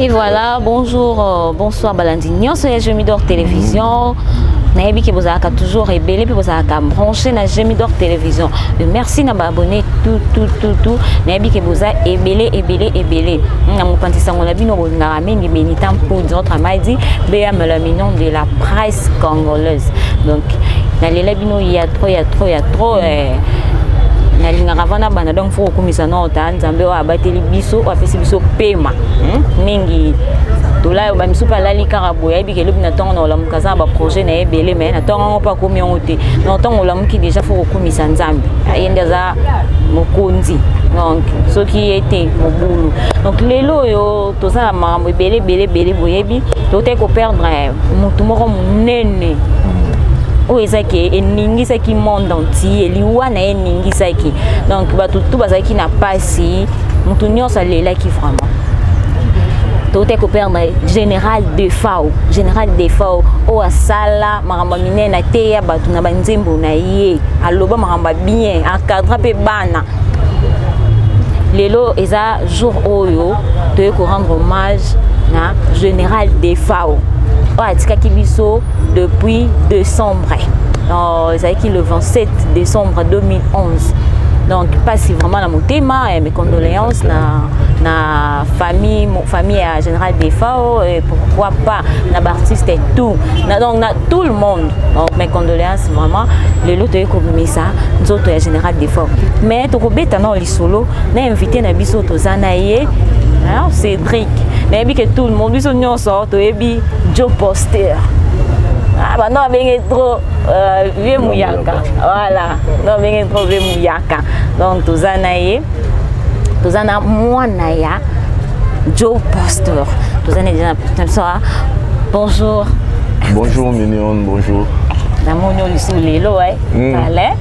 Et voilà, bonjour, bonsoir Balandinion, c'est Gemidor Télévision. Naebi que vous avez toujours rebellé, puis vous avez branché na Gemidor Télévision. Merci na abonné tout. Naebi que vous avez ébélé. Na mopanti sangola bino na mingi benitam pour notre maïdi, béam le mignon de la presse congolaise. Donc, na lela bino il y a trop. Na linga vana bana donc faut komisa na ta nzambe wa bateli biso wa pesi biso pema mingi dola ba misupa lali karabo ya bikelo bina tongo na olamu kaza ba projet na ebele mais na tongo pa komi onte na tongo olamu ki déjà faut komisa nzambe ayenda za mokonzi donc ce qui était mobulu donc lelo yo to ça mambo ebele boyebi to te ko perdre mutu moko munene. Oui, c'est que eningi c'est qui monde entier, liwana eningi c'est qui donc tout bazaki qui n'a pas si mutunyo ça là qui vraiment tout est coopérant général de FAO o asala maramba minena te ya batu na banzembo na ye aloba maramba bien encadra pe bana lelo eza jour oyo to ko rendre hommage na général de FAO Kibiso depuis décembre. C'est le 27 décembre 2011. Donc, pas si vraiment dans mon thème, mes condoléances na famille générale des FAO et pourquoi pas na artiste et tout. Donc, tout le monde. Donc, mes condoléances vraiment. Le lot est comme ça, nous autres général des FAO. Mais tu peux dans les solos, na invité na biso tozanaye, Cédric. Mais que tout le monde, nous sort, et Joe Poster. Ah, bah non, bien trop vieux mouyaka. Voilà, non, bien trop vieux mouyaka. Donc, tous moanaya Joe Poster. Tous déjà ça. Bonjour. Bonjour, Mignon, bonjour. La monio du soulelo, allez.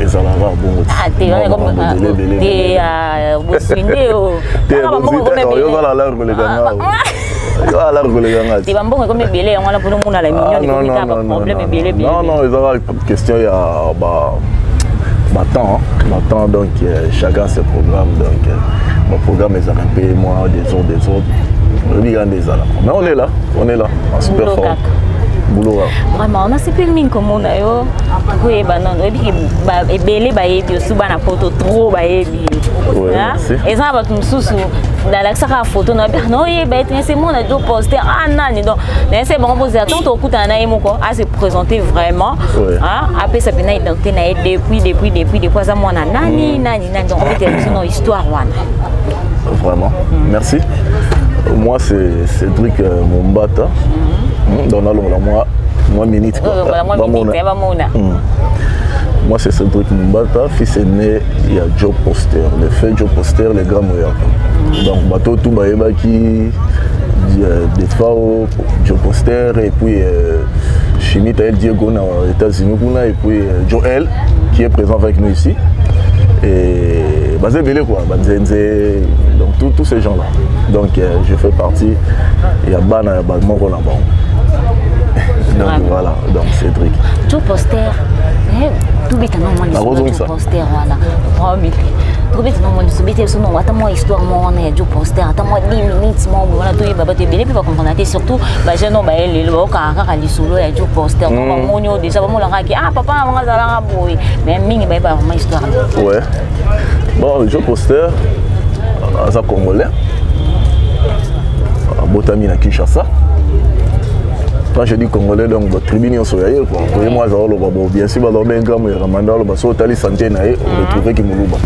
Ça va bon. Ah, t'es question il y a donc chacun ses programmes donc mon programme est arrêté moi des autres mais on est là en super fort. Vraiment, on a ces films comme on a eu. Oui, bah non, et puis bah et belé bah et puis souvent na photo trop bah et puis. Et ça va tout sous dans la salle photo non et bah c'est mon ado poster ah non donc c'est bon vous attendez au coup t'en as mon quoi à se présenter vraiment hein après ça pena identité na depuis ça moi nani donc on était sur nos histoires vraiment merci. Moi c'est Cédric Mombata. Dans moi minute moi c'est Cédric Mombata, fils aîné il y a Joe Poster, le fait Joe Poster les grands moyens. Donc bateau tout baïba qui des FAO Joe Poster et puis Chimie Taël Diego aux États-Unis et puis Joël qui est présent avec nous ici et basé belé quoi Banzenze donc tous ces gens là donc je fais partie il y a Bana Bagman qu'on a bon. Donc voilà, donc Cédric. Joe Poster, tout bête non moi Joe Poster voilà. Tout bête non moi bête son nom attends moi histoire moi on est Joe Poster attends moi 10 minutes moi voilà tout baba tu belé puis va comprendre surtout bah je non bah les lo ka li solo ya Joe Poster comme monio déjà moi la qui ah papa on va la boy mais mingi bah vraiment histoire. Ouais. Bon Joe Poster ça congolais. Botami na Kinshasa. Quand je dis congolais, donc la tribune est sur l'aïe. Moi, bien sûr, on santé, on retrouve qui Moulouba.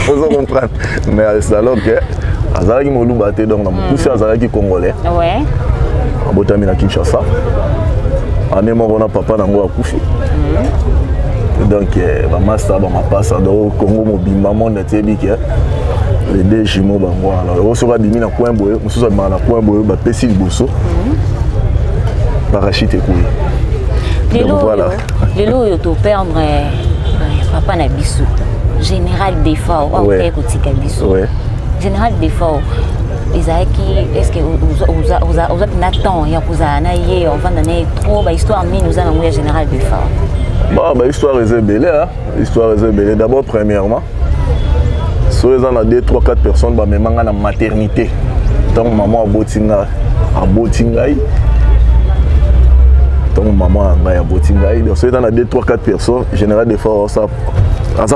Vous comprenez. Mais c'est alors que Azaraki Moulouba, donc on a poussé Azaraki congolais. Ouais. À Botami na Kinshasa. En aimant, on a papa dans moi à Koufi. Donc, ma master, ma passe à Congo, mon bimamon, les deux jumeaux, voilà. On sera bimi na point boye, on sera na point boye, ba pesi liboso. Parachute couille. Voilà. Les lots yo to perdre papa na biso. Général des FAO, OK kotika biso. Général des FAO. Est-ce que vous avez Nathan ya kuza na ye on va donner trop ba histoire ni nous allons général des FAO. Bah histoire est belle hein. Histoire est belle d'abord premièrement. Sur les 2, 3, 4 personnes, bah, même en maternité. tant maman a botinga tant maman a botinga donc c'est dans 2 3 4 personnes général des fois ça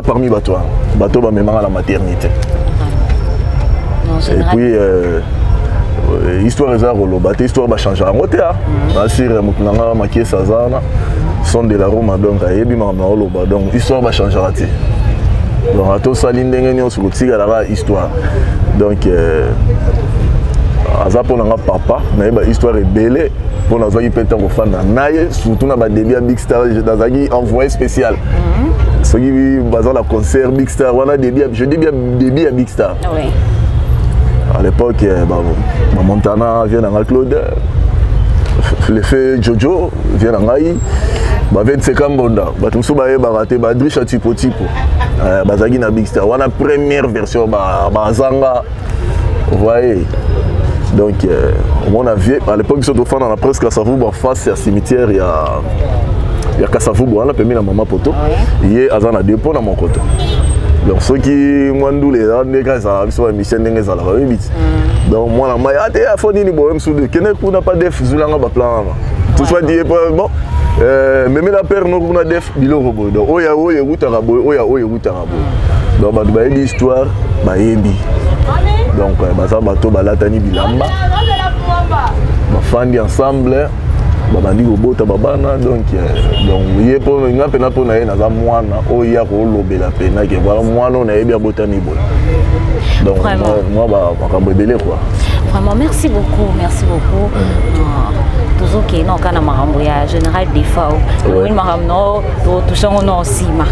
parmi bateau va même à la maternité et puis histoire est à histoire va changer en côté sur mutunanga makie sazana son de la Roma donc ayebi mama oloba donc histoire va changer à donc à tout ça l'indenge nyo sur la histoire donc aza pour nanga papa na ba histoire est belle pour nous qui peut être au fan naie surtout na ba début à Big Star dans un envoyé spécial ceux qui bazar la concert Big Star on a début je dis bien début à Big Star oui à l'époque Montana vient dans Claude le fait Jojo vient dans Ngai ba 25 Mbonda ba tumso ba raté ba Drisha tipo bazagi na Big Star on a première version ba zanga vous voyez donc on a vu à l'époque ils sont dans la presse Kasavubu en face à cimetière il y a Kasavubu on a permis la maman poto hier azana dépôt dans mon côté donc ceux qui m'ont les années quand ça a sur émission n'engage la vite donc moi la maille a faut ni bon même sous de kene pour n'a pas def zulanga ba plan tout soit dit bon même la père non on a def bilo robot donc oya wutarabo donc ba ba l'histoire ba yebi donc baza bato balatani bilamba bafandi ensemble babandi kobota babana donc ye po nga pena po na ye naza mwana oyo ya kolobela pena ke voilà mwana na yebi abotani boy donc moi makambo ebele quoi vraiment merci beaucoup toujours que non kana makambo ya général Defao oui makambo to tushango no sima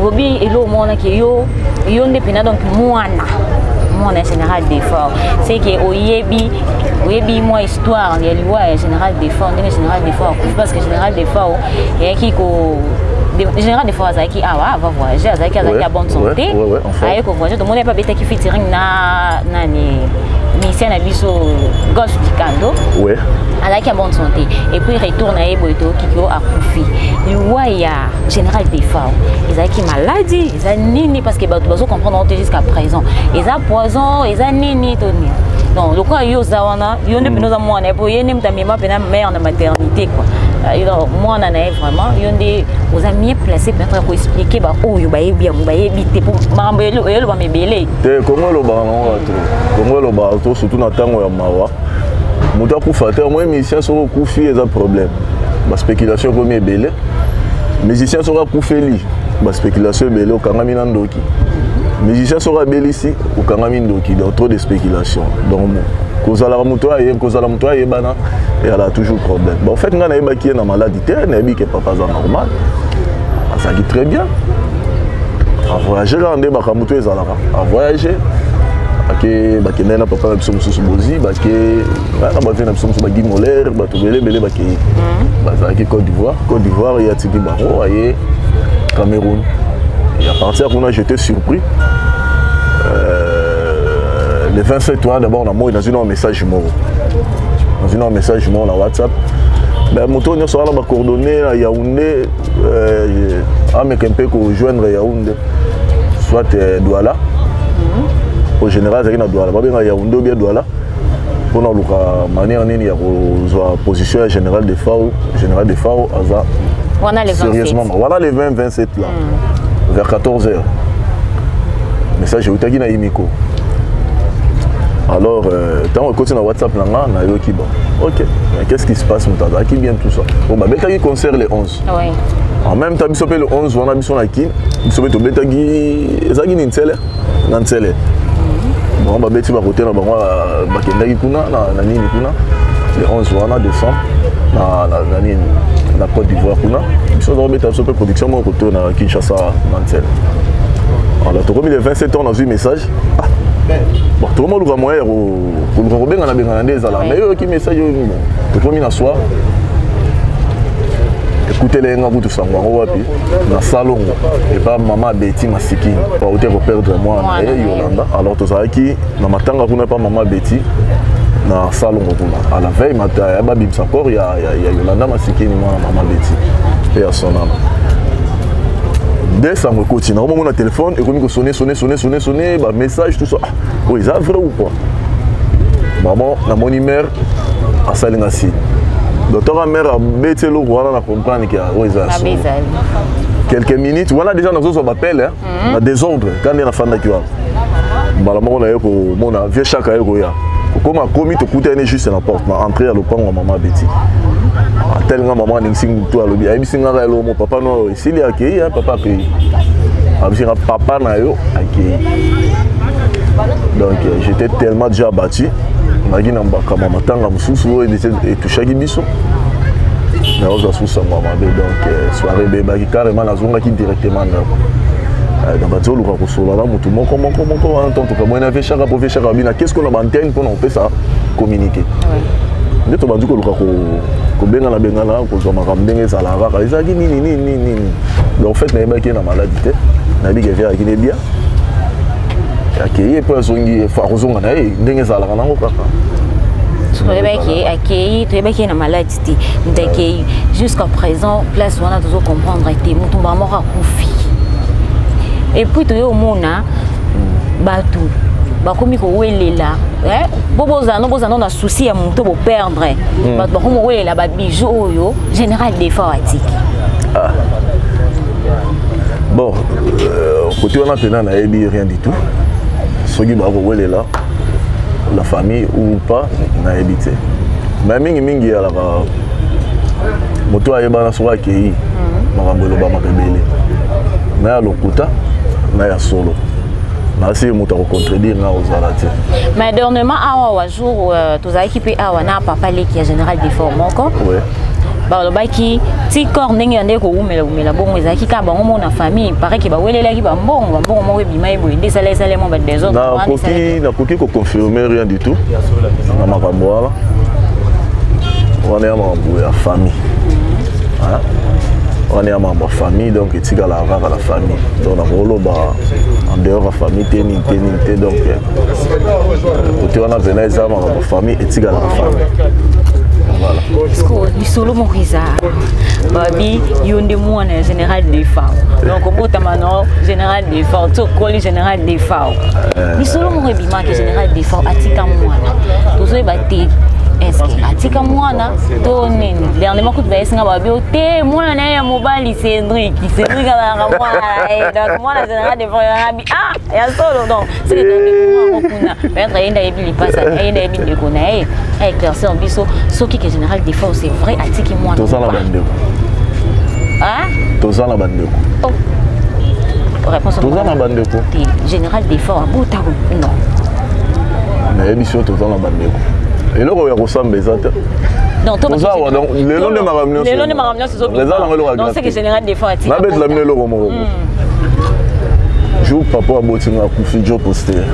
obi elo mona ke yo nde pena donc mwana mon général Defao c'est que oyebi moi histoire ya liwa général Defao ndenge général Defao parce que général Defao et qui ko général Defao azaki va voyager azaki à bonne santé aye ko voyager tout le monde pas bête qui featuring na nani mission na biso gauche du Kando ouais azaki à bonne santé et puis retourne à Eboto kiko akufi liwa ya général Defao ezaki maladie ezanini parce que bazo comprendre jusqu'à présent eza poison eza nini toni non le quoi yo zawana yo ne penoza mwana po yene mtamema pena mère na maternité quoi alors moi on en a vraiment yo ndé aux amis placés peut-être pour expliquer ba oyo ba yebi te pour mambo yo ba mebele te comment lo ba non comment lo ba to surtout na tango ya mawa muta ku fata moi musicien so ku fi eza problème ba spéculation comme ebele musicien so ku feli ba spéculation ebele o kanga mina ndoki musicien sera bel ici au Kangami Ndoki, il y a trop de spéculation. Donc, cause à la motoya, bana, et elle a toujours problème. Bon, en fait, on a une qui est dans maladie, on a une qui est pas normal. Ça dit très bien. À voyager, on a une qui est à voyager. Bake na papa na biso mususu bozi bake na bavena biso mususu bagi molaire bato belé bake bazaki Côte d'Ivoire et Atigi Baro aye Cameroun. Et à partir de là, j'étais surpris. Le 27 juin, d'abord, on a dans un message mort. Dans un message mort dans WhatsApp. Ben, mon tour, on a coordonné à Yaoundé. On a joindre Yaoundé. Soit Douala. Au général, c'est Douala. On a Yaoundé ou bien Douala. Pour nous, manière de la position générale de FAO. Général de FAO, sérieusement. Voilà les 20-27 là. Vers 14h. Mais ça, j'ai eu na Imiko. Alors, tant qu'on continue dans WhatsApp, on a eu qui bon. Ok, mais qu'est-ce qui se passe, Moutaza? Qui vient tout ça? Bon, bah, Betagi concert le 11. Oui. En même temps, il le 11, on a mis son aki. Il s'appelle Betagi. Ezagi Ninsele. Nansele. Bon, bah, Betty va côté dans Bakendagi Kuna, na Nini Kuna. Le 11 décembre. La Côte d'Ivoire kuna biso do beta so production mon retour na Kinshasa Nansel. Alors tout comme il est 27 ans dans un message bon tout le monde va moyen pour le rebenga na benga ndeza là mais yo qui message yo tout comme na soir écoutez les nga butu sangwa wapi na salon et pas maman Betty Masiki pas au perdre moi na Yolanda alors tout ça qui na matanga kuna pas maman Betty na salon à la veille matin ya babim sapor ya Yolanda Masiki ni moi maman Betty et à son âme dès ça me continue au moment mon téléphone et comme sonner bah message tout ça oh ils a vrai ou pas maman na moni mère asali nga si docteur mère a bêté le roi na comprendre qu'il y a quelques minutes voilà déjà nous on m'appelle hein na désordre quand il a fanda qui va maman on a eu ko mona vieux chaka yo ya comme a commis to coûter juste la porte na entrer à l'opang maman Betty tel nga maman ning sing to alobi ay bisinga ka lo mo papa no ici il a accueilli papa pays abisira papa na yo accueilli donc j'étais tellement déjà abattu nagi na mbaka mama tanga mususu et touchaki biso na oza susa mama be donc soirée be ba carrément na zonga ki directement na dans bateau luka ko sola la mutu moko en tant que moi na ve chaka po ve chaka bina qu'est-ce qu'on a antenne pour on peut ça communiquer nde to bandu ko luka ko benga na ko zo makambo ndenge za la va ezaki nini donc en fait na yeba ki na maladie na bi gevia ki ne bien accueilli pour zongi farozonga na ndenge za la kana ko kaka tu es na maladie t'es jusqu'à présent place on a toujours comprendre tes moto maman a confi et puis tu es au mona batu bakomi ko welela boboza no na souci ya moto bo perdre batu bakomi welela ba bijou oyo général des fois atiki bon côté on a tena na ebi rien du tout soki ba ko welela la famille ou pas na habité mais mingi ya la moto ayeba na soka kei makambo lo ba makebele na ya lokuta na ya solo na si moto ko contredire na ozalati mais dernièrement awa jour tous équipés awa na papa leki ya général des formes encore ouais ba lo baki ti corps ndenge ande ko umela bongo ezaki ka bango mona famille paraît que ba welelaki ba mbongo mo bima ebo inde sala mo ba des autres na koki ko confirmer rien du tout na makambo wala on est membre de la famille hein on est membre de la famille donc etika la rare à la famille donc na rolo ba en dehors de la famille teni donc côté on a venu ça ma famille etika la famille. Voilà. Du solo Moriza, Babi, Yonde Mouane, général des femmes. Donc, au bout de maintenant, général des femmes, tout collé général des femmes. Du solo Moribima, que général des femmes, Atika Mouana. Tout ça, bâti. Est-ce que Atika Mouana, Tony, dernièrement, quand tu vas essayer de Babi, t'es moi, na mobile, Cédric à la moine, donc moi, la général des femmes, ah, il y a solo, donc, c'est le temps de moi, peut-être il y a des passages, il y a des de connaître, éclaircir en biseau, ce qui est général des femmes, c'est vrai, Atika Mouana. Tout ça, la bande. Hein? Tout ça, la bande. Réponse tout ça, la bande. Général des femmes, non. Mais émission, tout ça, la bande. Et là, on a ressemblé ça. Non, tout ça, donc les longs de ma ramener. Les longs de ma ramener, c'est ça. Donc c'est que général des fois. Na bête la mine le romo. Jour papa a botti na kufi job poster.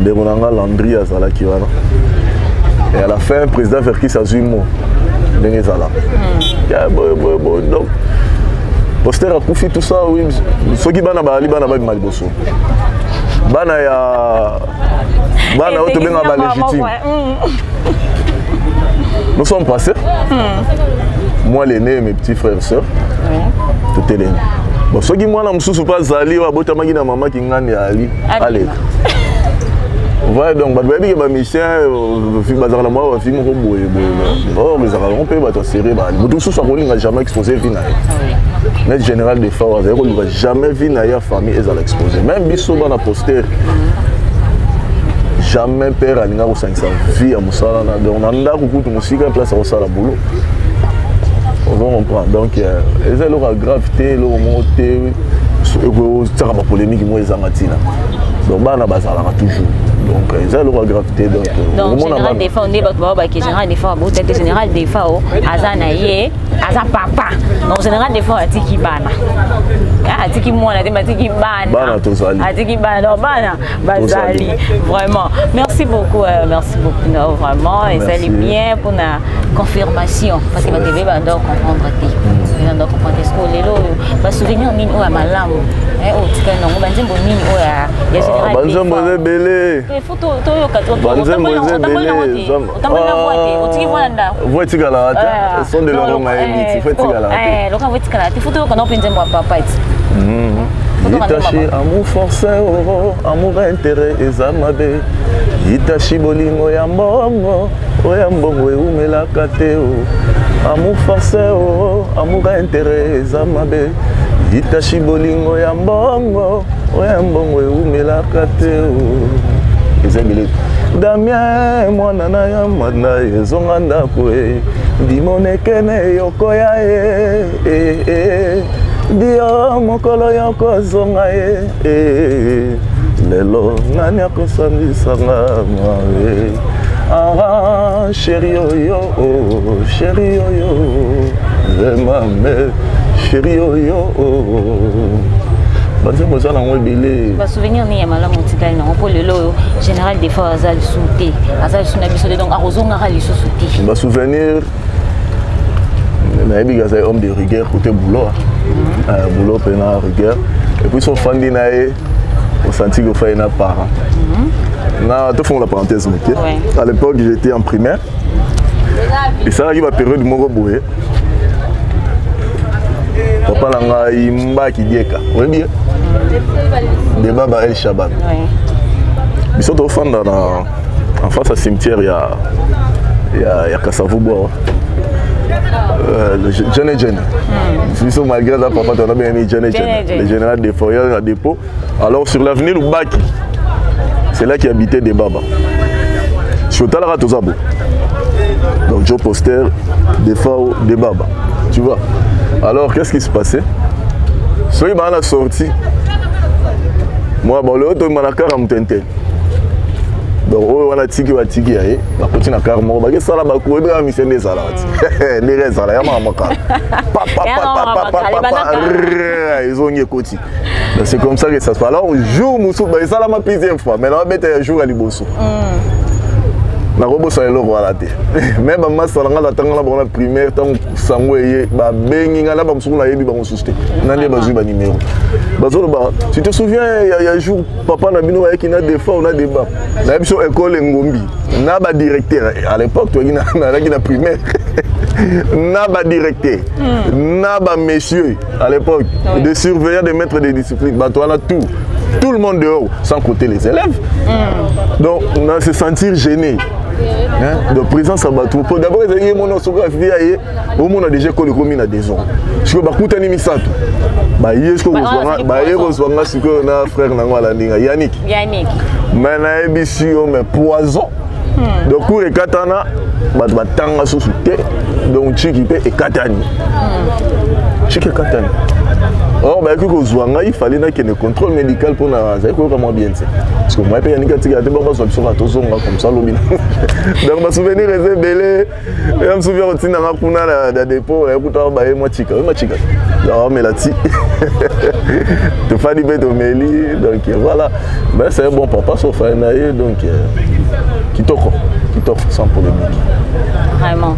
De monanga Landry à Zala qui va. Et à la fin, président vers qui ça zuimo. Dengue Zala. Ya boy donc poster a kufi tout ça oui. Ceux qui bana ba ali bana ba maliboso. Bana ya bana auto benga ba légitime. Nous sommes passés. Moi l'aîné et mes petits frères et sœurs. Tout est l'aîné. Bon ceux qui moi na mususu pas zali wa bota magi na maman ki ngani ali. Allez. Voilà donc ba baby ba mission fi bazar na moi fi mo boye boye. Oh les arabes on peut ba to serrer ba. Mutu susu ko linga jamais exposé vina. Net général des fois on ne va jamais vu na famille et à l'exposer. Même biso ba na poster. Jamais père alinga ko sangisa vie à musala na donc nanda ko kutu musika place au sala boulot. On va comprendre donc ils ont leur gravité leur monter ça va pas polémique moi les amatina. Donc bana bazala toujours. Donc ils ont leur gravité donc général des fois on est ba qui général des fois peut-être général des fois azanaye aza papa. Donc général des fois atiki bana. Atiki moi na tiki bana. Bana tozali. Atiki bana bana bazali. Vraiment. Merci beaucoup non, vraiment et ça allait bien pour la confirmation parce que ma TV va donc comprendre on doit comprendre ce que les lots va souvenir nini o malamu o tika non banzembo nini o ya général banzembo belé photo to yo kato banzembo belé utamana voite utiki voanda voite kala ata son de l'euro maïli voite kala ata loka voite kala ata photo yo kana penze mwa papa iti Itachi amour forcé amour intérêt ezamabe Itachi bolingo ya mbongo oya mbongo eumelaka te amour forcé amour intérêt ezamabe Itachi bolingo ya mbongo oya mbongo eumelaka te ezengeli Damien mwana na ya mwana ezonga ndako dimonekene yokoya Dio mokolo yoko zonga lelo nani akosambisanga mawe chéri oyo vraiment chéri oyo banze mozala ngo ebele ba souvenir ni ya malamu tikali na po lelo général des fois azali souté na biso donc arozonga ali souté ba souvenir nayebi gaza homme de rigueur côté boulot boulot pena rigueur et puis son fandi na au senti que fait na parent na te font la parenthèse ok à l'époque j'étais en primaire et ça arrive à période moko boye papa nanga imba ki dieka oui bien débat ba El Shaban ils sont au fond en face à cimetière il y a Kasavubo le Jeune. Malgré ça, papa, tu as bien aimé Jeune. Le général des foyers à dépôt. Alors, sur l'avenir, le bac, c'est là qu'il habitait des babas. Sur Talara Tozabo. Donc, Joe Poster, des FAO, des babas. Tu vois. Alors, qu'est-ce qui se passait? Soit il m'a sorti. Moi, le haut, il m'a dit donc on a tiki wa tiki aye ba koti na car mo ba ke sala ba ko ebe mission des sala ni reza la ya mama ka ils ont nié koti donc c'est comme ça que ça se passe alors jour musu ba sala ma plusieurs fois mais là bête jour à liboso na robo sa elo wala te même ba masala nga la tanga la bona primaire tant sango eye ba bengi nga la ba musu na yebi ba musu te nande ba zu ba numéro bazolo ba tu te souviens il y a jour papa na bino ya kina des fois on a débat na biso école ngombi na ba directeur à l'époque toi na primaire na ba directeur na ba messieurs à l'époque des surveillants des maîtres de discipline ba toi là tout le monde dehors sans compter les élèves donc on se sentir gêné de présence à Batou. D'abord, il y a mon osographie, au monde a déjà collé comme une des ans. Parce que Bakuta ni misato. Bah, il y a ce que vous avez frère Yannick. Mais na ebishi mais poison. Donc pour les katana, bah tanga sous thé. Donc chiki pe et katani. Chiki katani. Or, il fallait qu'il y ait un contrôle médical pour nous. C'est comment bien c'est. Parce que moi, je suis comme ça. Donc, je me souviens de belé. Je me souviens aussi de la dépôt. Je me souviens de Fadi Betomeli. Donc, voilà. C'est un bon papa, sauf un aïe. Donc, qui t'offre sans polémique. Vraiment.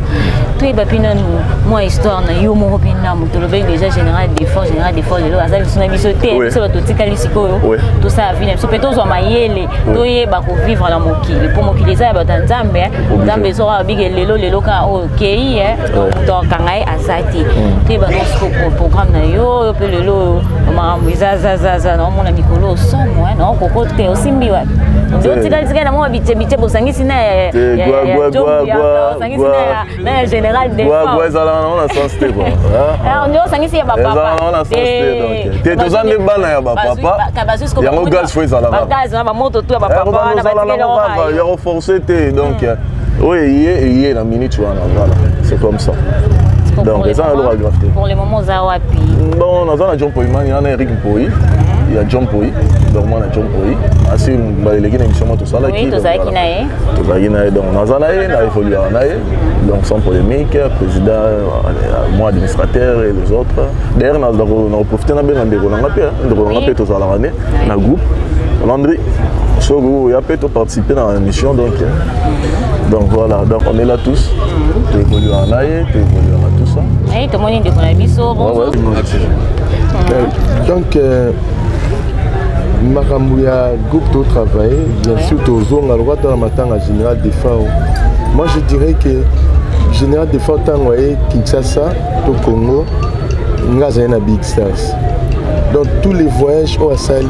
Tout est bien moi histoire na yo mo pina mo to le déjà général des forces le azali suna bisoté so to tikali sikoyo tout ça vient so peto zo mayele to ye ba ko vivre na mokili pour mokili za ba tanzambe nzambe so ba lelo ka okei donc kangai azati te ba no programme na yo pe lelo ma za no mona mikolo so moi no ko ko te osimbi wa do tikali na mo bite bosangisi na na général des femmes. Ouais, ça on a sensé quoi. Alors nous sangisi ya papa. On a sensé donc. T'es tous en débat na ya papa. Il y a un gaz faut ça là. Gaz na moto tout ya papa na ba il y a renforcé donc oui, il y a la minute voilà, c'est comme ça. Donc ça on l'aura grafté. Pour les moments zawapi. Bon, on a John Poiman, il y a Eric Poi. Il y a John Poi, donc moi John Poi. Ainsi, les gens émission tout ça là qui. Oui, tout ça qui naé. Tout ça qui naé donc on a évolué en naé. Donc sans polémique, président, moi administrateur et les autres. D'ailleurs on a profité na bien de on a fait tout ça la année na groupe. Landry, so il y a peut participer dans l'émission donc voilà, donc on est là tous. Tu évolues en naé, tu évolues en tout ça. Oui, tout le monde est de Konabiso. Bonjour. Donc Makamouya groupe de travail, bien sûr, toujours à droite dans la matin à Général des FAO. Moi je dirais que Général des FAO, Kinshasa, au Congo, nous avons Big Stars. dans tous les voyages on a sali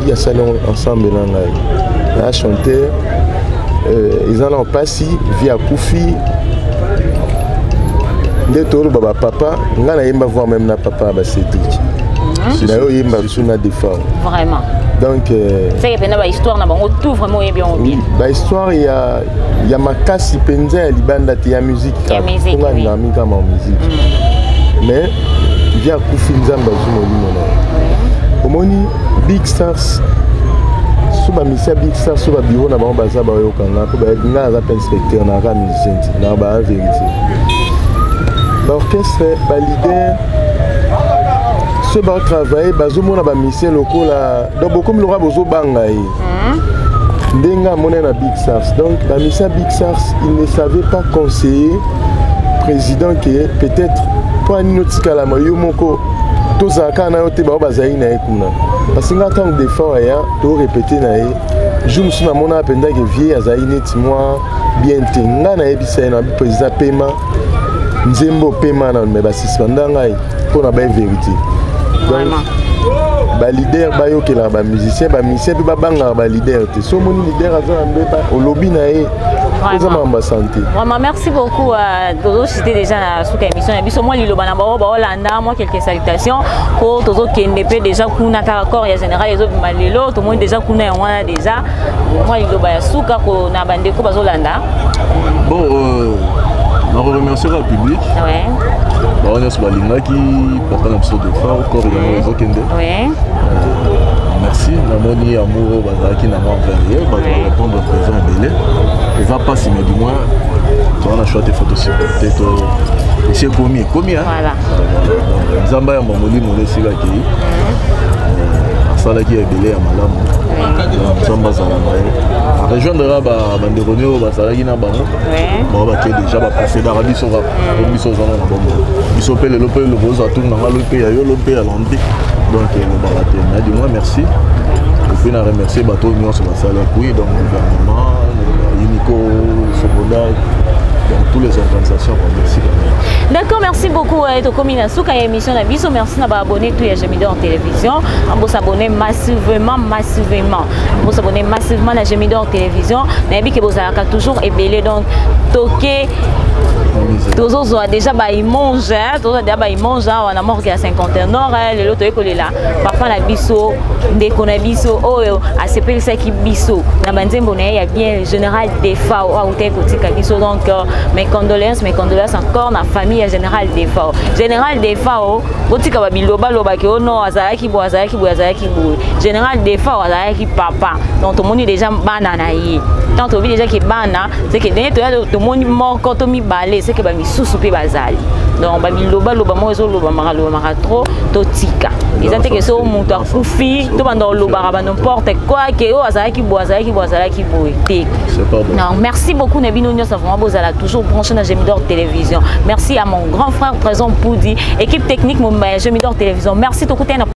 ensemble là chanteur ils en ont passé via Koufi ndetoro baba papa ngana yemba voir même na papa ba Cédric na yo yemba suna défend vraiment donc c'est que na histoire na bango tout vraiment bien ba histoire il y a makasi penza ya libanda te ya musique on a na mika ma musique mais via Koufi nzamba zumo lino omoni big stars suba misia big stars suba bureau na bango baza ba yo kanga ko ba nga za inspecteur na ra musicien na ba vérité l'orchestre ba leader ce ba travailler bazo mona ba mission locaux là donc beaucoup me l'aura bozo banga yi ndenga mona na big stars donc ba mission big stars il ne savait pas conseiller président que peut-être pour une autre scala mo yo moko to zaka na yo te ba bazai na ekuna parce que ngata de fois ya to répéter na ye jour suna mona penda que vie azai net moi bien tenga na ebisa na président paiement nzembo paiement na me ba suspenda ngai pour na ba vérité vraiment ba leader ba yo ke la ba musicien pe ba banga ba leader te so moni leader aza mbeba au lobby na ye vraiment merci beaucoup Tozo cité déjà na suka émission na biso moi liloba na ba Hollanda moi quelques salutations pour Tozo Kendepe déjà kuna ta accord ya général les autres malelo tout le monde déjà kuna wana déjà moi liloba ya suka ko na bandeko ba Hollanda bon on remercie le public ouais on est sur la ligne qui porte un peu de phare encore il y a Kende ouais merci namoni amour bazaki na moi envers va répondre présent belé et va pas si mais du moins tu as choisi tes photos sur peut-être c'est commis voilà nzamba ya mamoli mon sila ki sala ki belé ya malamu nzamba za la rejoindre ba banderonio ba sala ki na bango ba ba ki déjà ba passer d'Arabie Saoudite biso za na bombo biso pe le lope le bozo tourne na lo pe ya yo lo pe ya landi donc le baraté mais du moins merci et puis on a remercié bateau union sur la salle oui donc le gouvernement Unico Soboda donc toutes les organisations merci d'accord merci beaucoup tokomi na suka ya émission na biso merci na ba abonné tout ya Jemidor en télévision on s'abonner massivement on s'abonner massivement na Jemidor télévision na bi ke bozalaka toujours ébélé donc toqué Tozo a déjà baïmonge, Tozo a déjà baïmonge, on a mort qui a 51 ans, le lot est là. Parfois la biso, dès qu'on a biso, oh, à ce pays qui biso, la banzembo il y a bien le général Defa, ou t'es côté biso donc mes condoléances encore na famille à général Defa. Général Defa, côté kabiloba loba que oh non, azaki bo. Général Defa, azaki papa. Donc tout le monde est déjà banana yi. Tant on vit déjà qui bana, c'est que dès tout le monde mort quand on mi balé. C'est que ba misusu pe bazali donc ba biloba loba mo ezo loba mara trop totika ezate que so mutu akufi to banda loba ba n'importe quoi que o azalaki boy te non merci beaucoup na bino nyosa vraiment bozala toujours branché na Jemidor télévision merci à mon grand frère présent Poudi équipe technique mon Jemidor télévision merci to